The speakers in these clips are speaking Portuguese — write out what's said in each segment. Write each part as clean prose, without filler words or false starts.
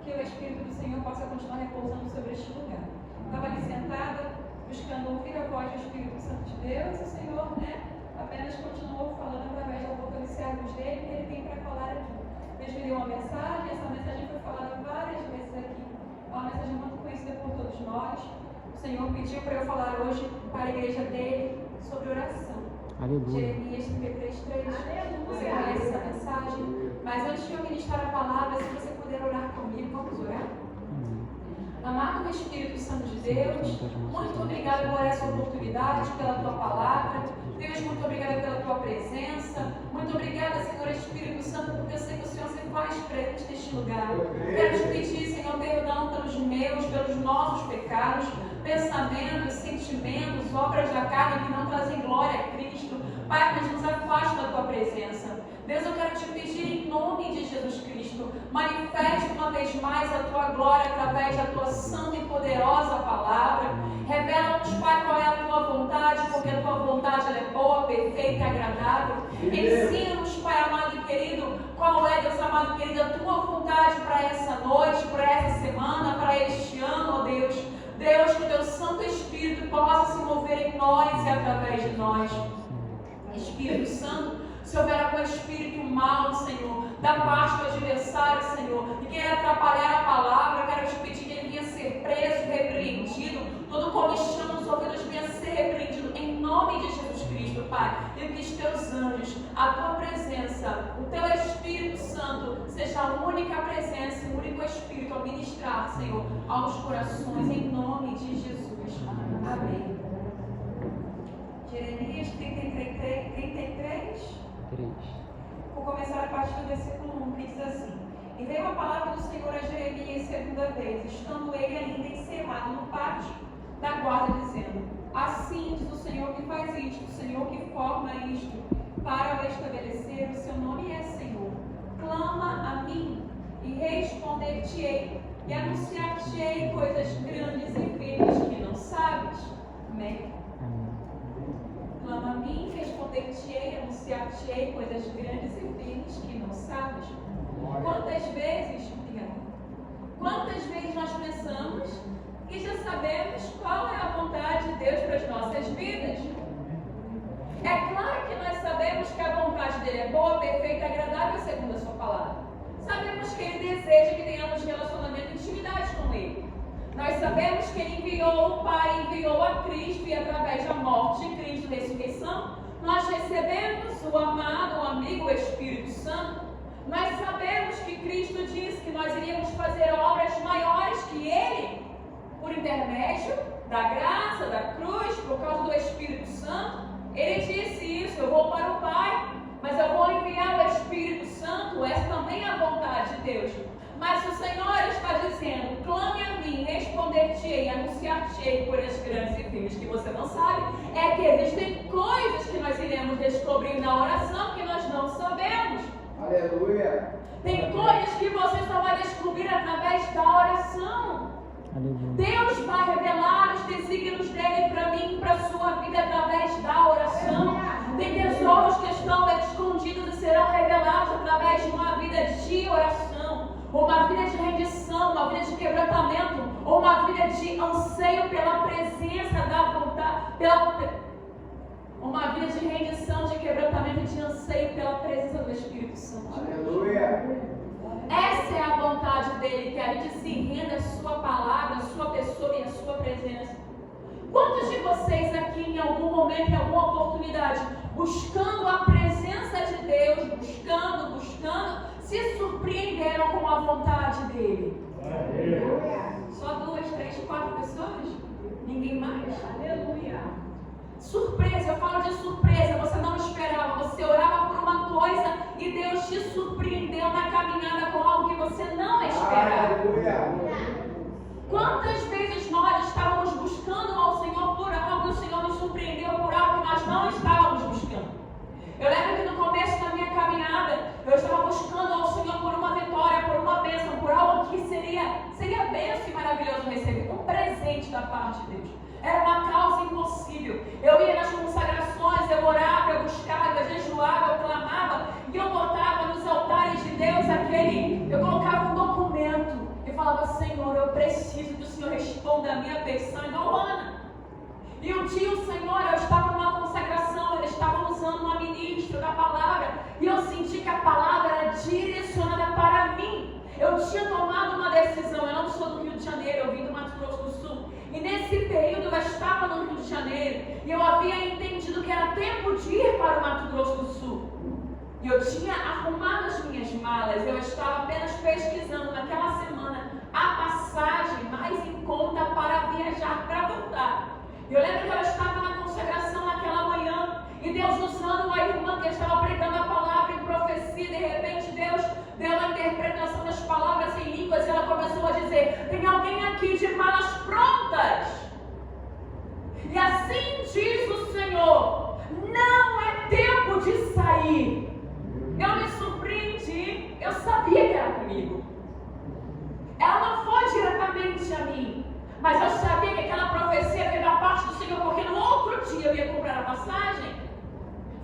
que o Espírito do Senhor possa continuar repousando sobre este lugar. Estava ali sentada, buscando ouvir a voz do Espírito Santo de Deus, e o Senhor, apenas continuou falando através da boca dos servos dele, que ele tem para falar aqui. Deus me deu uma mensagem, essa mensagem foi falada várias vezes aqui. É uma mensagem muito conhecida por todos nós. O Senhor pediu para eu falar hoje para a igreja dele sobre oração. Aleluia. Jeremias 33:3. Você conhece essa mensagem? Mas antes de eu ministrar a palavra, se você puder orar comigo, vamos orar? Amado Espírito Santo de Deus, muito obrigada por essa oportunidade, pela tua palavra. Deus, muito obrigada pela tua presença. Muito obrigada, Senhor Espírito Santo, porque eu sei que o Senhor se faz presente neste lugar. Quero te pedir, Senhor, perdão pelos meus, pelos nossos pecados, pensamentos, sentimentos, obras da carne que não trazem glória a Cristo. Pai, que nos afaste da tua presença. Deus, eu quero te pedir em nome de Jesus Cristo, manifeste uma vez mais a tua glória através da tua santa e poderosa palavra. Revela-nos, Pai, qual é a tua vontade, porque a tua vontade ela é boa, perfeita e agradável. Ensina-nos, Pai amado e querido, qual é, Deus amado e querido, a tua vontade para essa noite, para essa semana, para este ano, ó Deus. Deus, que o teu Santo Espírito possa se mover em nós e através de nós. Espírito Santo, se houver algum espírito mal, Senhor, da parte do adversário, Senhor, e queira atrapalhar a palavra, eu quero te pedir que ele venha ser preso, repreendido, todo comichão nos ouvidos venha ser repreendido, em nome de Jesus Cristo, Pai. E que os teus anjos, a tua presença, o teu Espírito Santo, seja a única presença, o único Espírito a ministrar, Senhor, aos corações, em nome de Jesus. Amém. Jeremias 33. Vou começar a partir do versículo 1, que diz assim: E veio a palavra do Senhor a Jeremias segunda vez, estando ele ainda encerrado no pátio da guarda, dizendo: Assim diz o Senhor que faz isto, o Senhor que forma isto, para o estabelecer, o seu nome é Senhor. Clama a mim, e responder-te-ei, e anunciar-te-ei coisas grandes e firmes que não sabes. Amém. Clama a mim, responder-te-ei, anunciar-te-ei coisas grandes e firmes que não sabes. Quantas vezes nós pensamos que já sabemos qual é a vontade de Deus para as nossas vidas? É claro que nós sabemos que a vontade dele é boa, perfeita e agradável segundo a sua palavra. Sabemos que ele deseja que tenhamos relacionamento e intimidade com ele. Nós sabemos que ele enviou o Pai, enviou a Cristo, e através da morte de Cristo, ressurreição, nós recebemos o amado, o amigo, o Espírito Santo. Nós sabemos que Cristo disse que nós iríamos fazer obras maiores que ele, por intermédio da graça, da cruz, por causa do Espírito Santo. Ele disse isso: eu vou para o Pai, mas eu vou enviar o Espírito Santo. Essa também é a vontade de Deus. Mas o Senhor está dizendo: clame a mim, responder-te-ei, anunciar-te-ei coisas grandes e firmes que você não sabe. É que existem coisas que nós iremos descobrir na oração que nós não sabemos. Aleluia. Tem coisas que você só vai descobrir através da oração. Aleluia. Deus vai revelar os desígnios dele para mim e para a sua vida através da oração. Tem tesouros que estão escondidos e serão revelados através de uma vida de oração, uma vida de rendição, uma vida de quebrantamento, ou uma vida de anseio pela presença da vontade, uma vida de rendição, de quebrantamento e de anseio pela presença do Espírito Santo. Aleluia. Essa é a vontade dele, que a gente se renda à sua palavra, à sua pessoa e à sua presença. Quantos de vocês aqui, em algum momento, em alguma oportunidade, buscando a presença de Deus, buscando, se surpreenderam com a vontade dele? Aleluia. Só 2, 3, 4 pessoas? Ninguém mais? Aleluia. Surpresa, eu falo de surpresa. Você não esperava, você orava por uma coisa e Deus te surpreendeu na caminhada com algo que você não esperava. Aleluia. Quantas vezes nós estávamos buscando ao Senhor por algo e o Senhor nos surpreendeu por algo que nós não estávamos buscando? Eu lembro que no começo da minha caminhada, eu estava buscando ao Senhor por uma vitória, por uma bênção, por algo que seria bênção e maravilhoso receber, um presente da parte de Deus. Era uma causa impossível. Eu ia nas consagrações, eu orava, eu buscava, eu jejuava, eu clamava, e eu botava nos altares de Deus eu colocava um documento. Eu falava: preciso que o Senhor responda a minha petição igual Ana. E um dia o Senhor, eu estava numa consagração, eles estavam usando uma ministra da palavra, e eu senti que a palavra era direcionada para mim. Eu tinha tomado uma decisão, eu não sou do Rio de Janeiro, eu vim do Mato Grosso do Sul. E nesse período eu estava no Rio de Janeiro, e eu havia entendido que era tempo de ir para o Mato Grosso do Sul. E eu tinha arrumado as minhas malas, eu estava apenas pesquisando naquela semana a passagem mais em conta para viajar, para voltar. Eu lembro que eu estava na consagração naquela manhã, e Deus usando uma irmã que estava pregando a palavra em profecia, de repente Deus deu uma interpretação das palavras em línguas, e ela começou a dizer: tem alguém aqui de malas prontas. E assim diz o Senhor, não é tempo de sair. Eu me surpreendi, eu sabia que era comigo. Ela não foi diretamente a mim, mas eu sabia que aquela profecia veio da parte do Senhor, porque no outro dia eu ia comprar a passagem.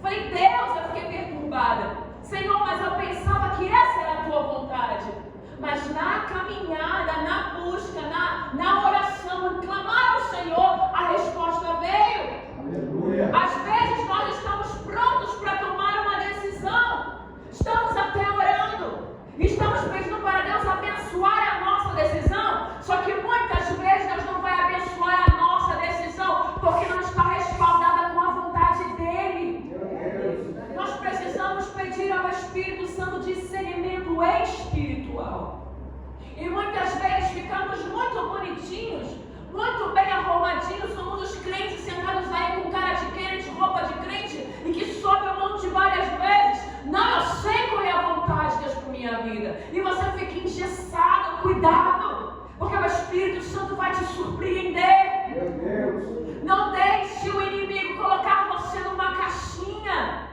Falei: Deus, eu fiquei perturbada. Senhor, mas eu pensava que essa era a tua vontade. Mas na caminhada, na busca, na oração, em clamar ao Senhor, a resposta veio. Aleluia. Às vezes nós estamos prontos para tomar uma decisão. Estamos até orando. Estamos pedindo para Deus abençoar a nossa decisão. Só que muitas vezes Deus não vai abençoar a nossa decisão porque não está respaldada com a vontade dEle. Nós precisamos pedir ao Espírito Santo discernimento espiritual. E muitas vezes ficamos muito bonitinhos, muito bem arrumadinhos, somos os crentes sentados aí com cara de crente, roupa de crente, e que sobe o monte várias vezes. Não, eu sei qual é a vontade de Deus para minha vida. E você fica engessado, cuidado, porque o Espírito Santo vai te surpreender. Meu Deus. Não deixe o inimigo colocar você numa caixinha.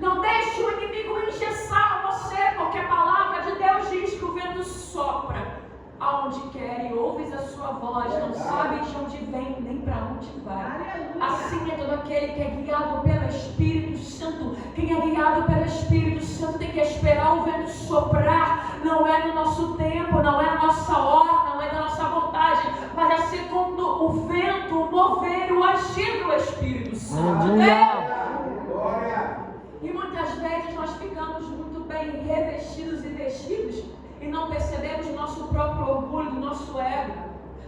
Não deixe o inimigo engessar você, porque a palavra de Deus diz que o vento sopra aonde quer e ouves a sua voz, não sabes de onde vem nem para onde vai. Assim é todo aquele que é guiado pelo Espírito Santo. Quem é guiado pelo Espírito Santo tem que esperar o vento soprar. Não é no nosso tempo, não é na nossa hora, não é da nossa vontade, mas é segundo o vento, o mover, o agir do Espírito Santo. E muitas vezes nós ficamos muito bem revestidos e vestidos e não percebemos o nosso próprio orgulho, do nosso ego.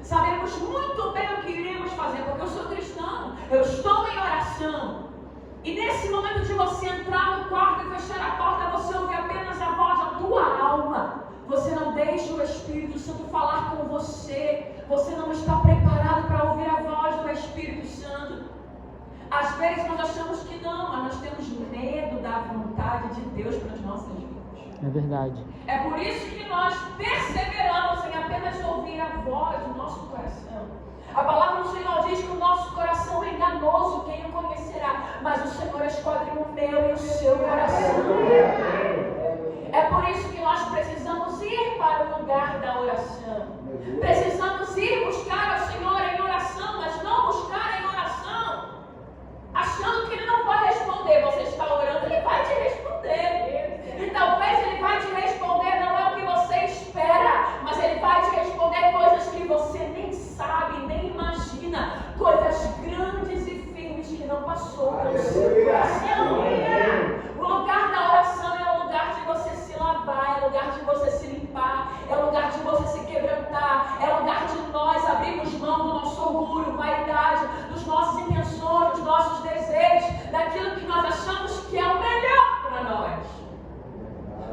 Sabemos muito bem o que iremos fazer, porque eu sou cristão, eu estou em oração. E nesse momento de você entrar no quarto e fechar a porta, você ouve apenas a voz da tua alma. Você não deixa o Espírito Santo falar com você. Você não está preparado para ouvir a voz do Espírito Santo. Às vezes nós achamos que não, mas nós temos medo da vontade de Deus para as nossas vidas. É verdade. É por isso que nós perseveramos em apenas ouvir a voz do nosso coração. A palavra do Senhor diz que o nosso coração é enganoso, quem o conhecerá? Mas o Senhor esquadrinha o meu e o seu coração. É por isso que nós precisamos ir para o lugar da oração. Precisamos ir buscar ao Senhor em oração, mas não buscar em oração achando que Ele não vai responder. Você está orando, Ele vai te responder. E talvez Ele vai te responder, não é o que você espera, mas Ele vai te responder coisas que você nem sabe, nem imagina. Coisas grandes e firmes que não passou pelo seu coração. O lugar da oração é o lugar de você se lavar, é o lugar de você se limpar, é o lugar de você se quebrantar, é o lugar de nós abrirmos mão do nosso orgulho, vaidade, dos nossos intenções, dos nossos desejos, daquilo que nós achamos que é o melhor para nós.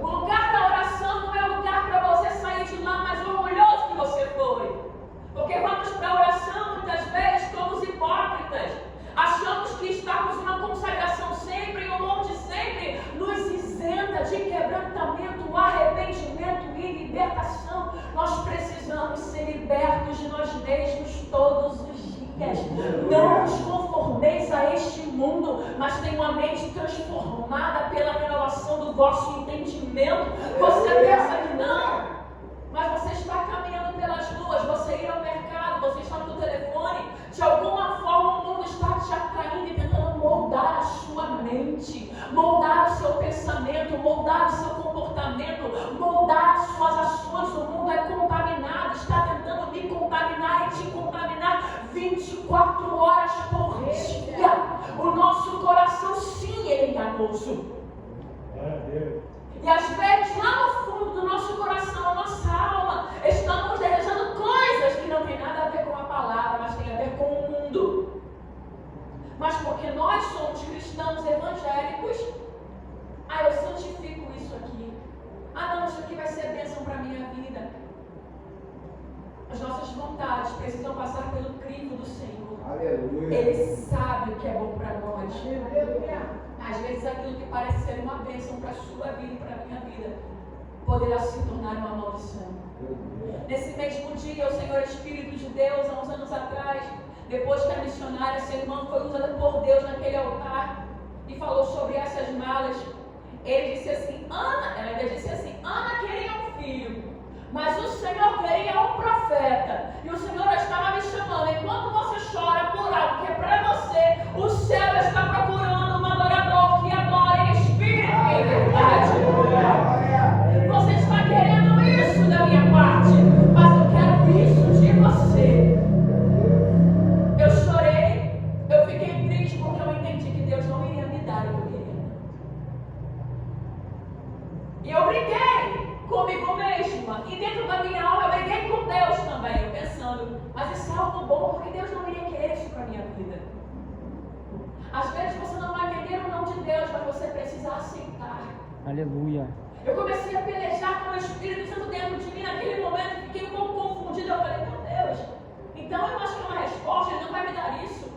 O lugar da oração não é o lugar para você sair de lá mais orgulhoso que você foi. Porque vamos para a oração muitas vezes como hipócritas. Achamos que estarmos numa consagração sempre, um monte sempre, nos isenta de quebrantamento, arrependimento e libertação. Nós precisamos ser libertos de nós mesmos todos os dias. Não vos conformeis a este mundo, mas tenham a mente transformada pela renovação do vosso entendimento. Você pensa que não, mas você está caminhando pelas ruas, você ir ao mercado, você está no telefone, de alguma forma o mundo está te atraindo e tentando moldar a sua mente, moldar o seu pensamento, moldar o seu comportamento, moldar as suas ações. O mundo é contaminado, está tentando 24 horas por dia. O nosso coração, sim, ele é enganoso. E às vezes, lá no fundo do nosso coração, a nossa alma, estamos desejando coisas que não tem nada a ver com a palavra, mas tem a ver com o mundo. Mas porque nós somos cristãos evangélicos, eu santifico isso aqui. Não, isso aqui vai ser bênção para a minha vida. As nossas vontades precisam passar pelo crivo do Senhor. Aleluia. Ele sabe o que é bom para nós. Às vezes aquilo que parece ser uma bênção para a sua vida e para a minha vida poderá se tornar uma maldição. Nesse mesmo dia, o Senhor Espírito de Deus, há uns anos atrás, depois que a missionária, essa irmã, foi usada por Deus naquele altar e falou sobre essas malas, ele disse assim, ela ainda disse assim, Ana queria um filho, mas o Senhor queria um profeta. E o Senhor estava me chamando. Enquanto você chora por algo que é para você, o céu está procurando um adorador que adore em espírito e em verdade. Você está querendo isso da minha parte, mas eu quero isso de você. Eu chorei, eu fiquei triste porque eu entendi que Deus não iria me dar o que eu queria. E eu briguei comigo mesma. E dentro da minha alma eu briguei com Deus também. Eu pensando, mas isso é algo bom, porque Deus não iria querer isso para a minha vida. Às vezes você não vai entender o não de Deus, mas você precisa aceitar. Aleluia. Eu comecei a pelejar com o Espírito Santo dentro de mim. Naquele momento fiquei um pouco confundida. Eu falei, meu Deus, então eu acho que é uma resposta, Ele não vai me dar isso.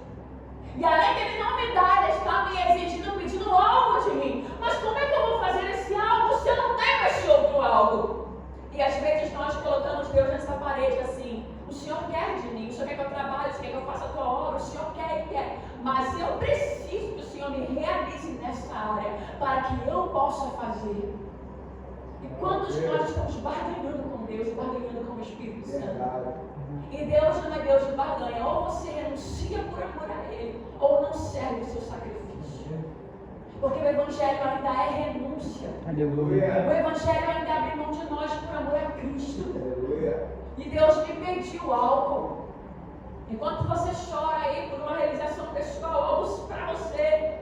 E além de Ele não me dar, Ele está me exigindo, pedindo algo de mim. Mas como é que eu vou fazer esse algo se eu não tenho esse outro algo? E às vezes nós colocamos Deus nessa parede assim, o Senhor quer de mim, o Senhor quer que eu trabalhe, o Senhor quer que eu faça a tua obra, o Senhor quer e quer. Mas eu preciso que o Senhor me realize nessa área, para que eu possa fazer. E quantos nós estamos barganhando com Deus e barganhando com o Espírito Santo? E Deus não é Deus de barganha. Ou você renuncia por amor a Ele, ou não serve o seu sacrifício. Porque o Evangelho ainda é renúncia. Aleluia. O Evangelho ainda abre mão de nós por amor a Cristo. Aleluia. E Deus me pediu algo. Enquanto você chora aí por uma realização pessoal, algo para você,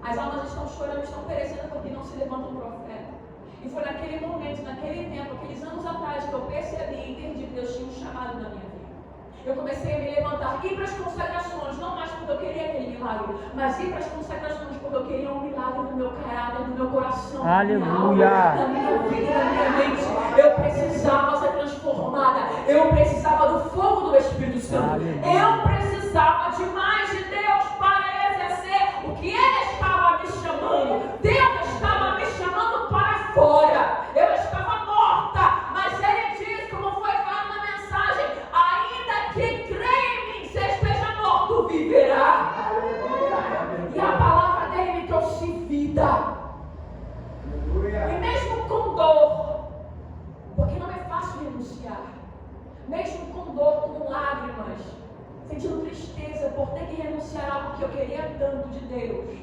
as almas estão chorando, estão perecendo porque não se levanta um profeta. E foi naquele momento, naquele tempo, aqueles anos atrás, que eu percebi e entendi que Deus tinha um chamado na minha vida. Eu comecei a me levantar, ir para as consagrações, não mais porque eu queria aquele milagre, mas ir para as consagrações porque eu queria um milagre no meu caráter, no meu coração, Aleluia. na minha vida, na minha mente. Eu precisava ser transformada, eu precisava do fogo do Espírito Santo, eu precisava de mais de Deus para exercer o que Ele estava me chamando. Deus estava me chamando para fora. Eu estava morta, mas Ele diz, como foi falado na mensagem, ainda que crê em mim, se esteja morto, viverá. E a palavra dele me trouxe vida. E mesmo com dor, porque não é fácil renunciar, mesmo com dor, com lágrimas, sentindo tristeza por ter que renunciar a algo que eu queria tanto de Deus,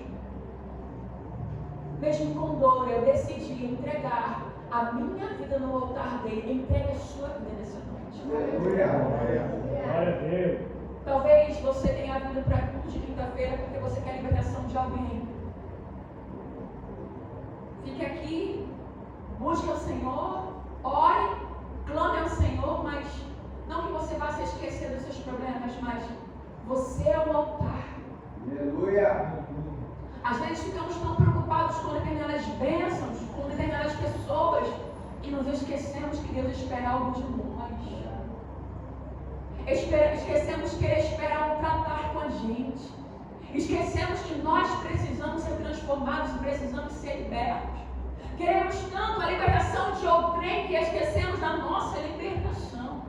mesmo com dor, eu decidi entregar a minha vida no altar dele. Entregue a sua vida nessa noite. Glória a Deus. Talvez você tenha vindo para culto de quinta-feira porque você quer a libertação de alguém. Fique aqui, busque o Senhor, ore, clame ao Senhor, mas não que você vá se esquecer dos seus problemas, mas você é o altar. Aleluia. Às vezes ficamos tão preocupados com determinadas bênçãos, com determinadas pessoas, que nos esquecemos que Deus espera algo de nós. Esquecemos que Ele espera um tratar com a gente. Esquecemos que nós precisamos ser transformados e precisamos ser libertos. Queremos tanto a libertação de outrem que esquecemos da nossa libertação.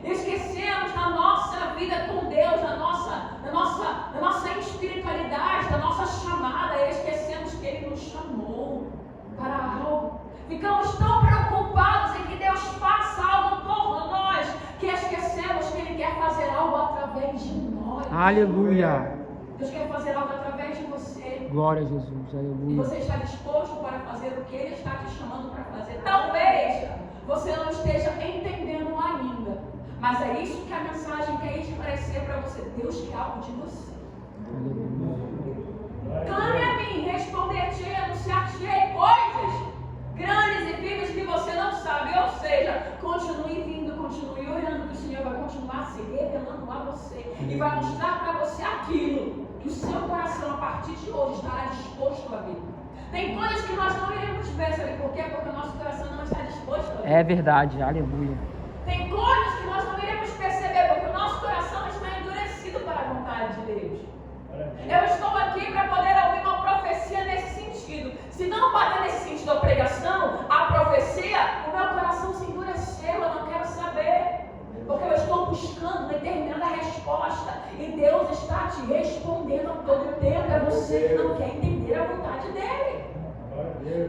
Esquecemos da nossa vida com Deus, da nossa espiritualidade, da nossa chamada, e esquecemos que Ele nos chamou para algo. Ficamos tão preocupados em que Deus faça algo por nós, que esquecemos que Ele quer fazer algo através de nós. Aleluia. Deus quer fazer algo através de você. Glória a Jesus. E Aleluia. você está disposto para fazer o que Ele está te chamando para fazer. Talvez você não esteja entendendo ainda, Mas é isso que a mensagem quer esclarecer para você. Deus quer algo de você. Clame a mim, responder-te, anunciar-te coisas grandes e firmes que você não sabe. Ou seja, continue vindo, continue orando, que o Senhor vai continuar se revelando a você e vai mostrar para você aquilo que o seu coração a partir de hoje estará disposto a ver. Tem coisas que nós não iremos ver, sabe por quê? Porque o nosso coração não está disposto a ver. É verdade, aleluia. Tem coisas que nós não iremos perceber, porque o nosso coração está endurecido para a vontade de Deus. Eu estou aqui para poder ouvir uma profecia nesse sentido. Se não bater nesse sentido a pregação, a profecia, o meu coração se endureceu, eu não quero saber. Porque eu estou buscando uma determinada resposta. E Deus está te respondendo a todo tempo. É você que não quer entender a vontade dEle.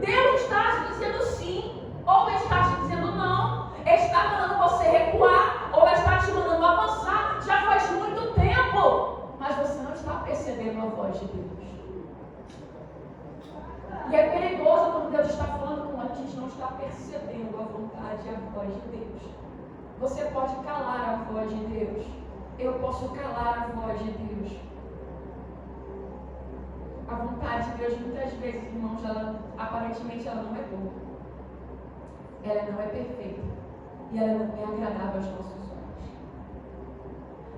Deus está te dizendo sim, ou está te dizendo não. Está mandando você recuar, ou está te mandando avançar. Já faz muito tempo. Mas você não está percebendo a voz de Deus. E é perigoso quando Deus está falando com a gente não está percebendo a vontade e a voz de Deus. Você pode calar a voz de Deus. Eu posso calar a voz de Deus. A vontade de Deus, muitas vezes, irmãos, aparentemente ela não é boa. Ela não é perfeita. E ela não é agradável aos nossos olhos.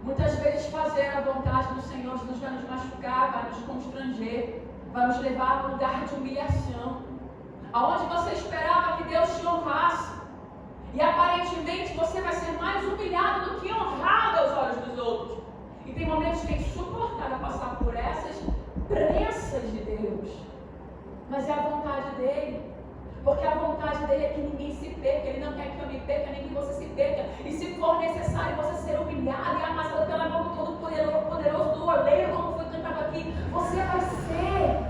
Muitas vezes fazer a vontade do Senhor vai nos machucar, vai nos constranger, vai nos levar a um lugar de humilhação. Aonde você esperava que Deus te honrasse. E aparentemente você vai ser mais humilhado do que honrado aos olhos dos outros. E tem momentos que é insuportável passar por essas pressas de Deus. Mas é a vontade dEle. Porque a vontade dEle é que ninguém se perca. Ele não quer que eu me perca, nem que você se perca. E se for necessário você ser humilhado e amassado pela mão do Todo-Poderoso do oleiro, como foi cantado aqui, você vai ser.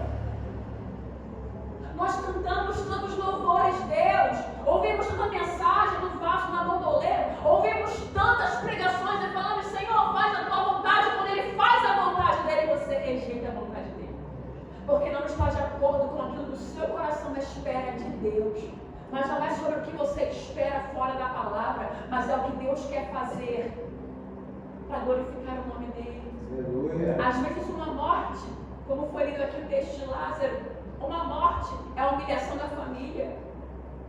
Nós cantamos tantos louvores, Deus. Ouvimos tanta mensagem no vaso, na bandoleira. Ouvimos tantas pregações e falamos, Senhor, faz a tua vontade. Quando Ele faz a vontade dEle, você rejeita a vontade dEle. Porque não está de acordo com aquilo que o seu coração espera de Deus. Mas não é sobre o que você espera fora da palavra, mas é o que Deus quer fazer para glorificar o nome dEle. Às vezes uma morte, como foi lido aqui o texto de Lázaro, uma morte é a humilhação da família.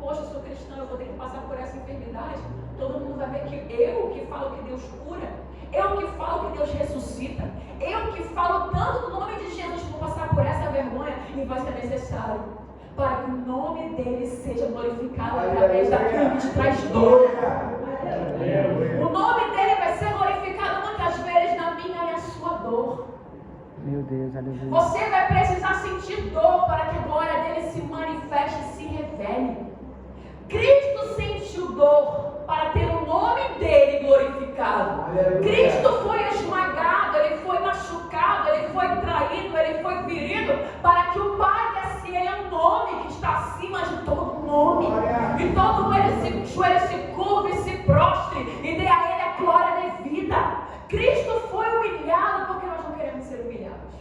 Poxa, eu sou cristã, eu vou ter que passar por essa enfermidade. Todo mundo vai ver que eu que falo que Deus cura, eu que falo que Deus ressuscita, eu que falo tanto no nome de Jesus que vou passar por essa vergonha, e vai ser necessário para que o nome dele seja glorificado através daquilo que te traz dor. O nome dele vai ser glorificado muitas vezes na minha e na sua dor. Meu Deus, aleluia. Você vai precisar sentir dor para que a glória dele se manifeste e se revele. Cristo sentiu dor para ter o nome dele glorificado. Cristo foi esmagado, ele foi machucado, ele foi traído, ele foi ferido para que o Pai desse ele um nome que está acima de todo nome. E todo joelho se curve e se prostre e dê a ele a glória devida. Cristo foi humilhado porque nós não queremos ser humilhados.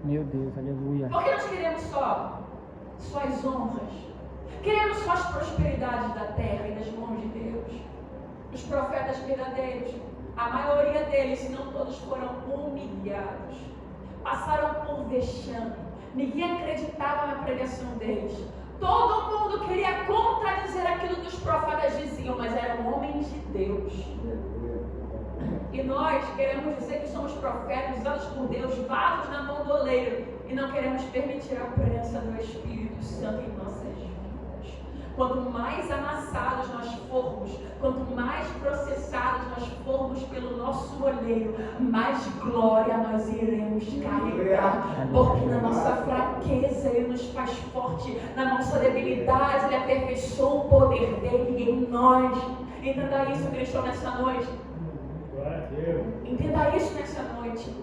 Meu Deus, aleluia. Porque nós queremos só as honras. Queremos só as prosperidades da terra e das mãos de Deus. Os profetas verdadeiros, a maioria deles, se não todos, foram humilhados. Passaram por vexame. Ninguém acreditava na pregação deles. Todo mundo queria contradizer aquilo que os profetas diziam, mas eram homens de Deus. E nós queremos dizer que somos profetas usados por Deus, vasos na mão do oleiro, e não queremos permitir a presença do Espírito Santo em nossas vidas. Quanto mais amassados nós formos, quanto mais processados nós formos pelo nosso oleiro, mais glória nós iremos carregar. Porque na nossa fraqueza Ele nos faz forte, na nossa debilidade Ele aperfeiçoa o poder dEle em nós. Entenda isso, cristão, nessa noite. Entenda isso nessa noite.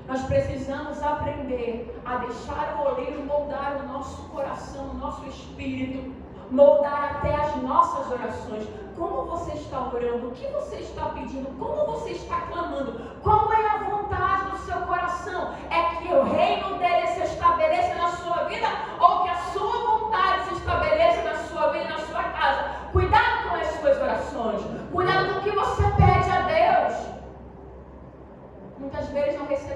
Nós precisamos aprender a deixar o oleiro moldar o nosso coração, o nosso espírito, moldar até as nossas orações. Como você está orando? O que você está pedindo? Como você está clamando? Qual é a vontade do seu coração? É que o reino dele se estabeleça na sua vida ou que a sua vontade se estabeleça na sua vida e na sua casa? Cuidado com as suas orações. Cuidado com o que você pede a Deus.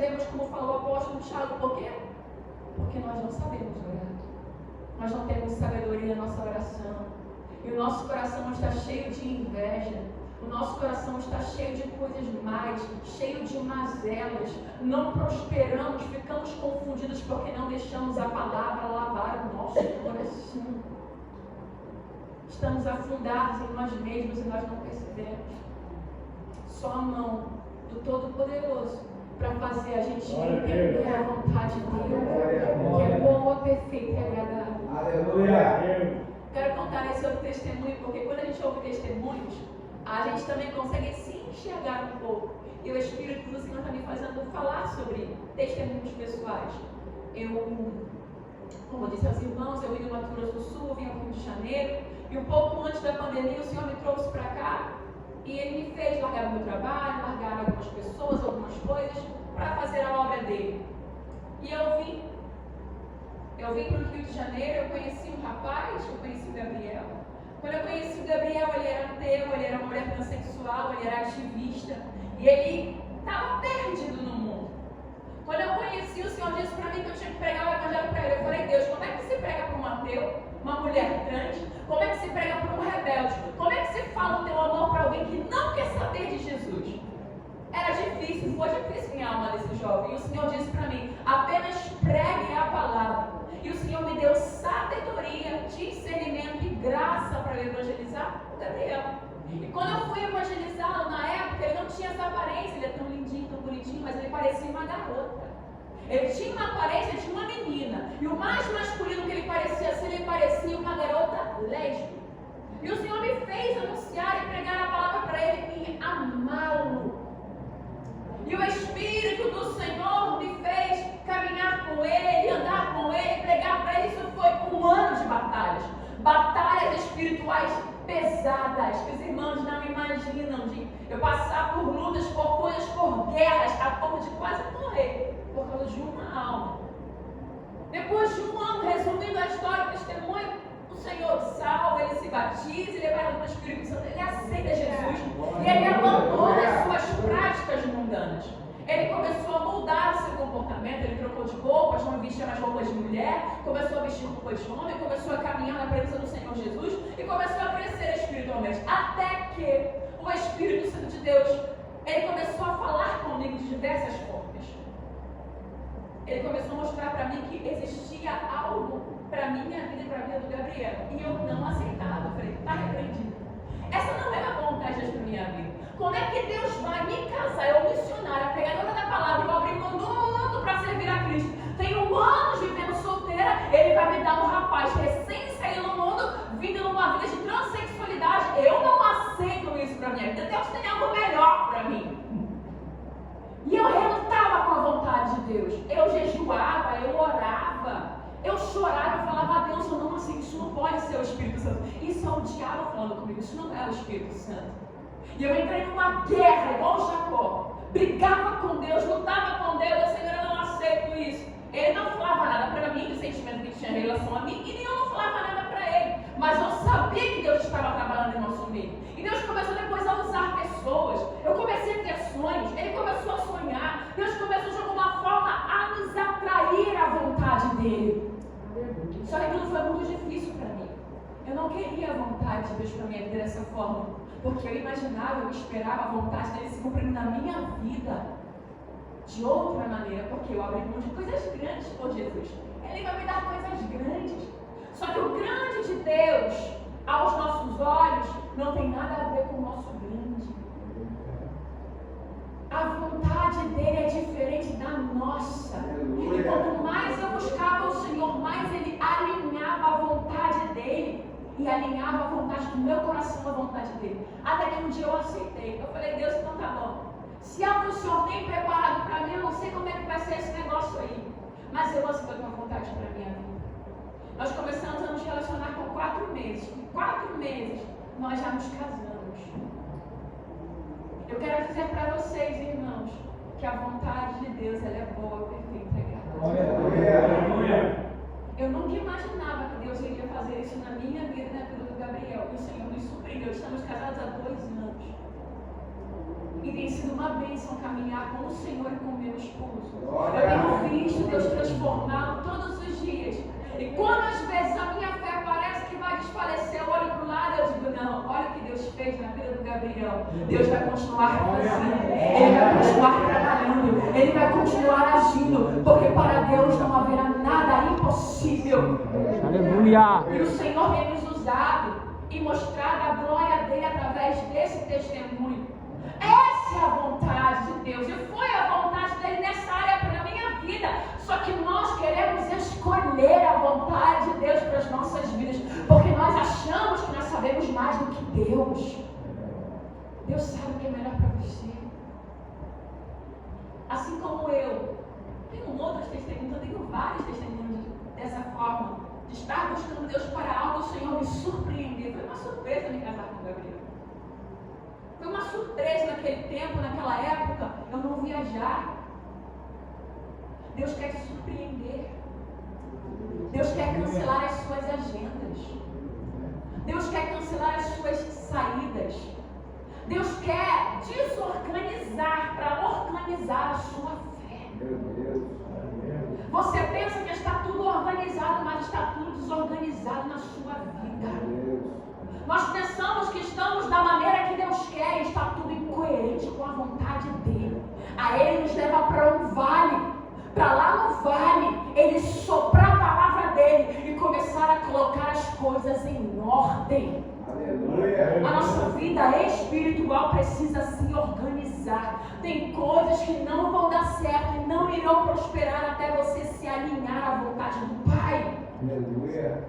percebemos, como falou o apóstolo Tiago, por quê? Porque nós não sabemos orar. Nós não temos sabedoria na nossa oração. E o nosso coração está cheio de inveja. O nosso coração está cheio de coisas mais, cheio de mazelas. Não prosperamos, ficamos confundidos porque não deixamos a palavra lavar o nosso coração. Estamos afundados em nós mesmos e nós não percebemos. Só a mão do Todo-Poderoso para fazer a gente entender a vontade dele, que é boa, perfeita e agradável. Aleluia. Quero contar esse outro testemunho, porque quando a gente ouve testemunhos, a gente também consegue se enxergar um pouco. E o Espírito do Senhor está me fazendo falar sobre testemunhos pessoais. Como eu disse aos irmãos, eu vim do Mato Grosso do Sul, vim ao Rio de Janeiro, e um pouco antes da pandemia o Senhor me trouxe para cá, e Ele me fez largar o meu trabalho, largar algumas pessoas, algumas coisas, para fazer a obra dele. E eu vim para o Rio de Janeiro, eu conheci um rapaz, eu conheci o Gabriel. Quando eu conheci o Gabriel, ele era ateu, ele era uma mulher transexual, ele era ativista, e ele estava perdido no mundo. Quando eu conheci, o Senhor disse para mim que eu tinha que pregar o evangelho para ele. Eu falei, Deus, como é que se prega para um ateu, uma mulher trans? Como é que se prega para um rebelde? Como é que se fala o teu amor para alguém que não quer saber de Jesus? Era difícil, foi difícil em alma desse jovem. E o Senhor disse para mim, apenas pregue a palavra. E o Senhor me deu sabedoria, discernimento e graça para eu evangelizar o Gabriel. E quando eu fui evangelizá-lo, na época, ele não tinha essa aparência, ele é tão lindinho, tão bonitinho, mas ele parecia uma garota. Ele tinha uma aparência de uma menina. E o mais masculino que ele parecia ser, ele parecia uma garota lésbica. E o Senhor me fez anunciar e pregar a palavra para ele e amá-lo. E o Espírito do Senhor me fez caminhar com ele, andar com ele, pregar para ele. Isso foi um ano de batalhas. Batalhas espirituais pesadas, que os irmãos não imaginam, de eu passar por lutas, por coisas, por guerras, a ponto de quase morrer, por causa de uma alma. Depois de um ano, resumindo a história, o testemunho, o Senhor salva, ele se batiza, ele é levado pelo Espírito Santo, ele aceita Jesus, e ele abandona as suas práticas mundanas. Ele começou a mudar o seu comportamento, ele trocou de roupas, não vestia mais roupas de mulher, começou a vestir roupas de homem, começou a caminhar na presença do Senhor Jesus e começou a crescer espiritualmente. Até que o Espírito Santo de Deus, ele começou a falar comigo de diversas formas. Ele começou a mostrar para mim que existia algo para minha vida e para a vida do Gabriel. E eu não aceitava. Eu falei, está repreendido. Essa não é a vontade de Deus para minha vida. Como é que Deus vai me casar? Eu missionária, pregadora da palavra, eu abri mão do mundo para servir a Cristo. Tenho anos vivendo solteira, ele vai me dar um rapaz recém saído no mundo, vindo numa vida de transexualidade. Eu não aceito isso para minha vida. Deus tem algo melhor para mim. E eu relutava com a vontade de Deus. Eu jejuava, eu orava, eu chorava, eu falava, a Deus, eu não aceito, isso não pode ser o Espírito Santo. Isso é o diabo falando comigo, isso não é o Espírito Santo. E eu entrei numa guerra, igual Jacó. Brigava com Deus, lutava com Deus, eu, Senhor, eu não aceito isso. Ele não falava nada para mim do sentimento que tinha em relação a mim, e nem eu não falava nada para ele. Mas eu sabia que Deus estava trabalhando em nosso meio. E Deus começou depois a usar pessoas. Eu comecei a ter sonhos, ele começou a sonhar. Deus começou de alguma forma a nos atrair à vontade dele. Só que aquilo foi muito difícil para mim. Eu não queria a vontade de Deus para minha vida dessa forma. Porque eu imaginava, eu esperava a vontade dele se cumprindo na minha vida de outra maneira, porque eu abri mão de coisas grandes por Jesus. Ele vai me dar coisas grandes. Só que o grande de Deus, aos nossos olhos, não tem nada a ver com o nosso grande. A vontade dele é diferente da nossa. E quanto mais eu buscava o Senhor, mais ele alinhava a vontade dele. E alinhava a vontade do meu coração à vontade dele. Até que um dia eu aceitei. Eu falei, Deus, então tá bom. Se é o que o Senhor tem preparado para mim, eu não sei como é que vai ser esse negócio aí. Mas eu aceito a tua vontade para a minha vida. Nós começamos a nos relacionar com 4 meses. Com 4 meses, nós já nos casamos. Eu quero dizer para vocês, irmãos, que a vontade de Deus ela é boa, perfeita e agradável. Eu nunca imaginava que Deus iria fazer isso na minha vida e na vida do Gabriel. E o Senhor nos surpreendeu. Estamos casados há 2 anos. E tem sido uma bênção caminhar com o Senhor e com o meu esposo. Eu tenho visto Deus transformá-lo todos os dias. E quando às vezes a minha fé parece que vai desfalecer, eu olho para o lado e eu digo, não, olha o que Deus fez na vida do Gabriel. Deus vai continuar fazendo, Ele vai continuar trabalhando, Ele vai continuar agindo, porque para Deus não haverá nada impossível. Aleluia! E o Senhor tem nos usado e mostrado a glória dele através desse testemunho. Essa é a vontade de Deus, e foi a vontade dele nessa área para a minha vida. Só que nós queremos escolher a vontade de Deus para as nossas vidas, porque nós achamos que nós sabemos mais do que Deus. Deus sabe o que é melhor para você. Assim como eu tenho outros testemunhos, eu tenho vários testemunhos dessa forma, de estar buscando Deus para algo, o Senhor me surpreendeu. Foi uma surpresa me casar com o Gabriel. Foi uma surpresa naquele tempo, naquela época, eu não viajar. Deus quer te surpreender. Deus quer cancelar as suas agendas. Deus quer cancelar as suas saídas. Deus quer desorganizar para organizar a sua fé. Você pensa que está tudo organizado, mas está tudo desorganizado na sua vida. Nós pensamos que estamos da maneira que Deus quer e está tudo incoerente com a vontade dele. Aí Ele nos leva para um vale. Para lá no vale, Ele soprar a palavra dele e começar a colocar as coisas em ordem. Aleluia. A nossa vida espiritual precisa se organizar. Tem coisas que não vão dar certo e não irão prosperar até você se alinhar à vontade do Pai. Aleluia.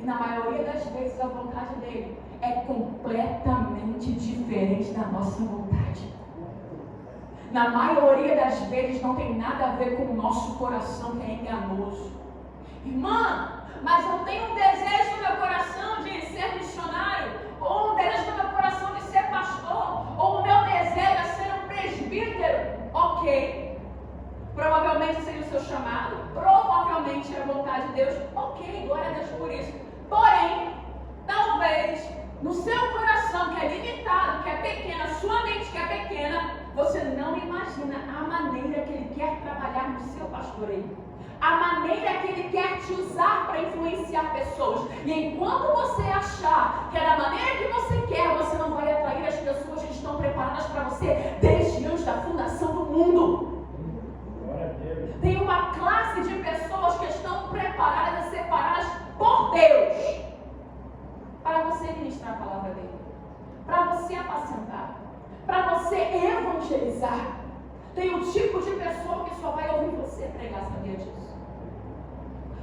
E na maioria das vezes a vontade dele é completamente diferente da nossa vontade. Na maioria das vezes não tem nada a ver com o nosso coração, que é enganoso. Irmã, mas eu tenho um desejo no meu coração de ser missionário, ou um desejo no meu coração de ser pastor, ou o meu desejo é ser um presbítero. Ok, provavelmente seria o seu chamado, provavelmente é a vontade de Deus. Ok, glória a Deus por isso. Porém, talvez no seu coração, que é limitado, que é pequeno, a sua mente que é pequena, você não imagina a maneira que Ele quer trabalhar no seu pastoreio, a maneira que Ele quer te usar para influenciar pessoas. E enquanto você achar que é da maneira que você quer, você não vai atrair as pessoas que estão preparadas para você desde antes da fundação do mundo. Tem uma classe de pessoas que estão preparadas e separadas por Deus para você ministrar a palavra dele, para você apacentar, para você evangelizar. Tem um tipo de pessoa que só vai ouvir você pregar, sabia disso?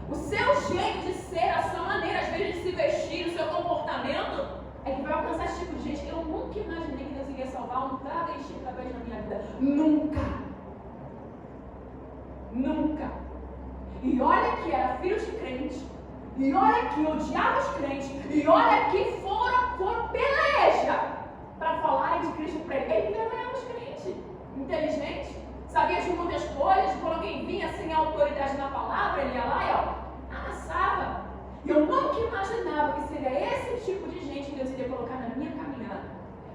O seu jeito de ser, a sua maneira, às vezes, de se vestir, o seu comportamento, é que vai alcançar esse tipo de gente. Eu nunca imaginei que Deus iria salvar um travesti através da minha vida. Nunca. Nunca. E olha que era filho de crente, e olha que odiava os crentes, e olha que foram peleja para falarem de Cristo para ele. Ele envergonhava os crentes. Inteligente, sabia de muitas coisas. Quando alguém vinha sem autoridade na palavra, ele ia lá e amassava. E eu nunca imaginava que seria esse tipo de gente que Deus iria colocar na minha caminhada.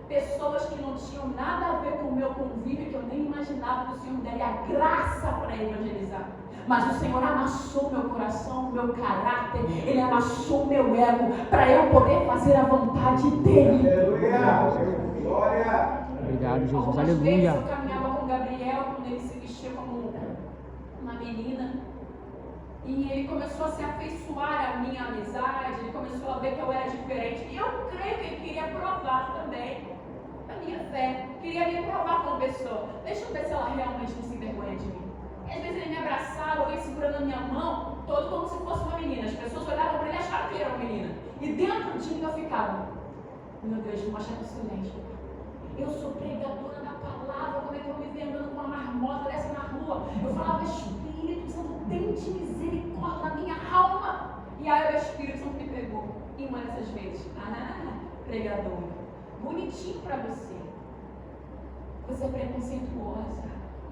Pessoas que não tinham nada a ver com o meu convívio, que eu nem imaginava que o Senhor me daria graça para evangelizar. Mas o Senhor amassou meu coração, meu caráter, Ele amassou meu ego, para eu poder fazer a vontade dEle. Aleluia. Glória. Obrigado, Jesus. Algumas Aleluia. vezes eu caminhava com o Gabriel, quando ele se vestia como uma menina, e ele começou a se afeiçoar à minha amizade, ele começou a ver que eu era diferente. E eu creio que ele queria provar também a minha fé, queria me provar como pessoa. Deixa eu ver se ela realmente não se envergonha de mim. E às vezes ele me abraçava, alguém segurando a minha mão, todo como se fosse uma menina. As pessoas olhavam para ele e acharam que ele era uma menina. E dentro de mim eu ficava, meu Deus, vou achar que eu sou lésbica. Eu sou pregadora da palavra, como é que eu me vendo andando com uma marmota dessa na rua? Eu falava, Espírito Santo, tente misericórdia na minha alma. E aí o Espírito Santo me pegou. E uma dessas vezes, pregadora, bonitinho para você. Você é preconceituosa.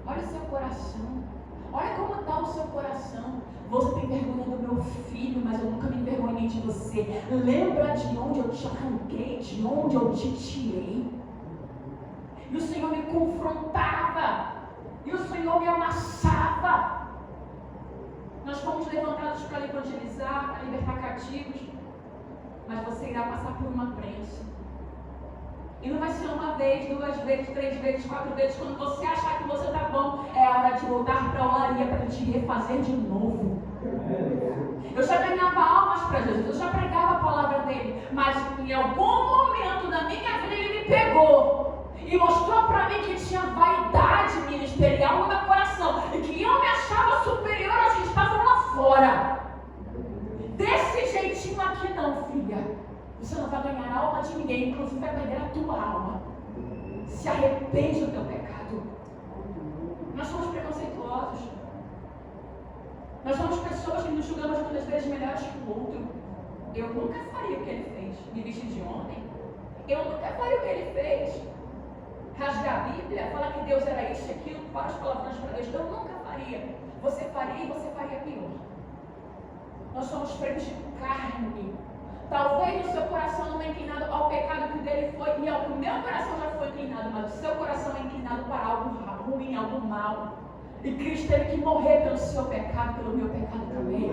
Olha o seu coração. Olha como está o seu coração. Você tem vergonha do meu filho, mas eu nunca me envergonhei de você. Lembra de onde eu te arranquei, de onde eu te tirei. E o Senhor me confrontava. E o Senhor me amassava. Nós fomos levantados para evangelizar, para libertar cativos. Mas você irá passar por uma prensa. E não vai ser uma vez, 2 vezes, 3 vezes, 4 vezes. Quando você achar que você está bom, é a hora de voltar para a olaria para te refazer de novo. Eu já ganhava almas para Jesus, eu já pregava a palavra dele. Mas em algum momento da minha vida ele me pegou e mostrou para mim que tinha vaidade ministerial no meu coração. E que eu me achava superior aos que estavam lá fora. Desse jeitinho aqui não, filha. Você não vai ganhar a alma de ninguém, inclusive vai perder a tua alma. Se arrepende do teu pecado. Nós somos preconceituosos. Nós somos pessoas que nos julgamos muitas vezes melhores que o outro. Eu nunca faria o que ele fez. Me vestir de homem. Eu nunca faria o que ele fez. Rasgar a Bíblia, falar que Deus era isso e aquilo, várias palavrões para Deus. Eu nunca faria. Você faria e você faria pior. Nós somos freios de carne. Talvez o seu coração não é inclinado ao pecado que o dele foi, e o meu coração já foi inclinado, mas o seu coração é inclinado para algo ruim, algo mal. E Cristo teve que morrer pelo seu pecado, pelo meu pecado também.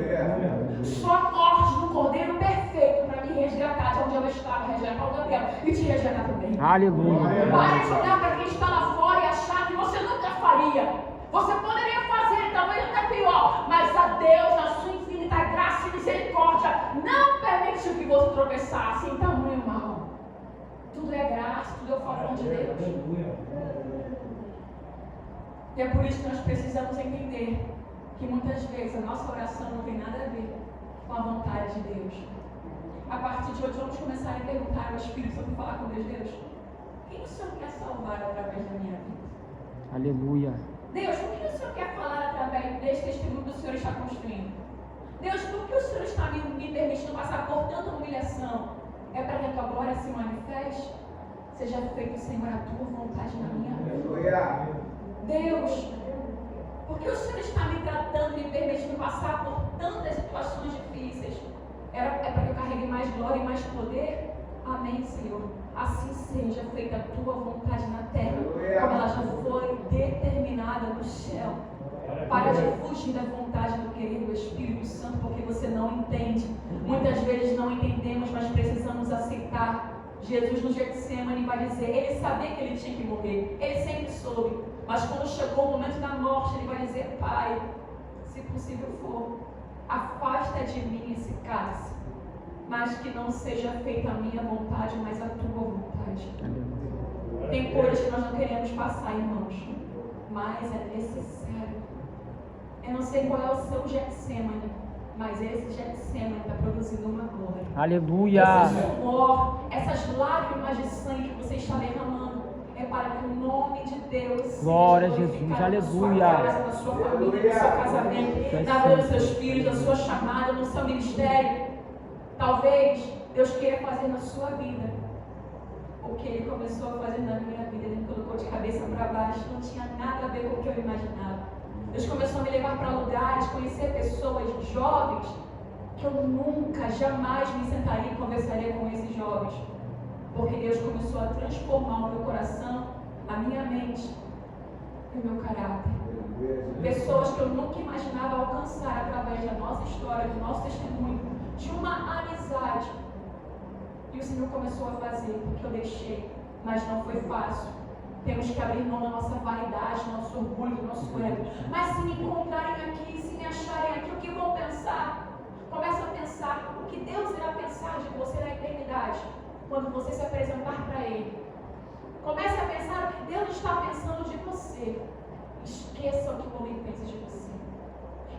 Só a morte do Cordeiro perfeito para me resgatar de onde eu estava, resgatar o Gabriel e te resgatar também. Aleluia. Pare de olhar para quem está lá fora e achar que você nunca faria. Você poderia fazer, talvez até pior, mas a Deus, na sua infinita graça e misericórdia, não permitiu que você tropeçasse em tamanho mal. Tudo é graça, tudo é o favor de Deus. E é por isso que nós precisamos entender que muitas vezes a nossa oração não tem nada a ver com a vontade de Deus. A partir de hoje vamos começar a perguntar ao Espírito Santo, falar com Deus: Deus, quem o Senhor quer salvar através da minha vida? Aleluia. Deus, o que o Senhor quer falar através deste testemunho que o Senhor está construindo? Deus, por que o Senhor está me permitindo passar por tanta humilhação? É para que a tua glória se manifeste? Seja feito, Senhor, a tua vontade na minha vida. Deus, por que o Senhor está me tratando e me permitindo passar por tantas situações difíceis? É para que eu carregue mais glória e mais poder? Amém, Senhor. Assim seja feita a tua vontade na terra, como ela já foi determinada no céu. Para de fugir da vontade do querer do Espírito Santo, porque você não entende. Muitas vezes não entendemos, mas precisamos aceitar. Jesus no Getsemane vai dizer, ele sabia que ele tinha que morrer, ele sempre soube. Mas quando chegou o momento da morte, ele vai dizer: Pai, se possível for, afasta de mim esse cálice, mas que não seja feita a minha vontade, mas a tua vontade. Tem coisas que nós não queremos passar, irmãos, mas é necessário. Eu não sei qual é o seu Getsemane, mas esse Getsemane está produzindo uma glória. Aleluia. Esse suor, essas lágrimas de sangue que você está derramando, é para que o nome de Deus glória seja Jesus, glorificado aleluia. na sua casa, na sua família, no seu casamento, na vida dos seus filhos, na sua chamada, no seu ministério. Talvez Deus queira fazer na sua vida o que Ele começou a fazer na minha vida. Ele me colocou de cabeça para baixo, não tinha nada a ver com o que eu imaginava. Deus começou a me levar para lugares, conhecer pessoas jovens que eu nunca, jamais me sentaria e conversaria com esses jovens. Porque Deus começou a transformar o meu coração, a minha mente e o meu caráter. Pessoas que eu nunca imaginava alcançar através da nossa história, do nosso testemunho, de uma amizade. E o Senhor começou a fazer, porque eu deixei, mas não foi fácil. Temos que abrir mão da nossa vaidade, do nosso orgulho, do nosso ego. Mas se me encontrarem aqui, se me acharem aqui, o que vão pensar? Começa a pensar o que Deus irá pensar de você na eternidade, quando você se apresentar para Ele. Comece a pensar o que Deus está pensando de você. Esqueça o que o homem pensa de você.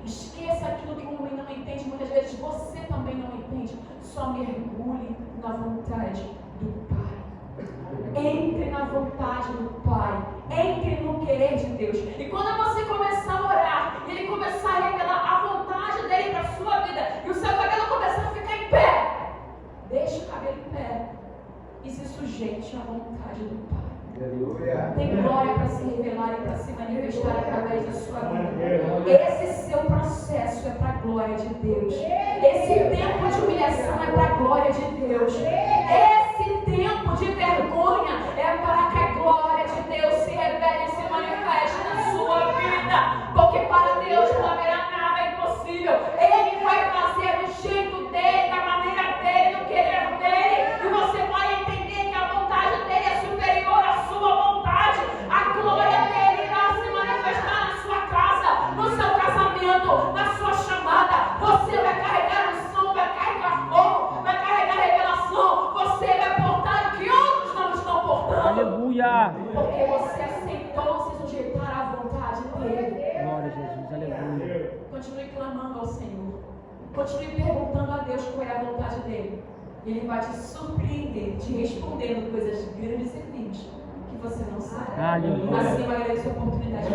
Esqueça aquilo que o homem não entende. Muitas vezes você também não entende. Só mergulhe na vontade do Pai. Entre na vontade do Pai. Entre no querer de Deus. E quando você começar a orar, e Ele começar a revelar a vontade dEle para a sua vida, e o seu cabelo começar a ficar em pé, deixe o cabelo em pé e se sujeite à vontade do Pai. Tem glória para se revelar e para se manifestar através da sua vida. Esse seu processo é para a glória de Deus. Esse tempo de humilhação é para a glória de Deus. Esse tempo de vergonha é para que a glória de Deus Aleluia. Porque você aceitou se sujeitar à vontade dele. Glória a Jesus. Aleluia. Continue clamando ao Senhor. Continue perguntando a Deus qual é a vontade dele. Ele vai te surpreender, te respondendo coisas grandes e firmes que você não sabe. Aleluia. Assim eu agradeço a oportunidade.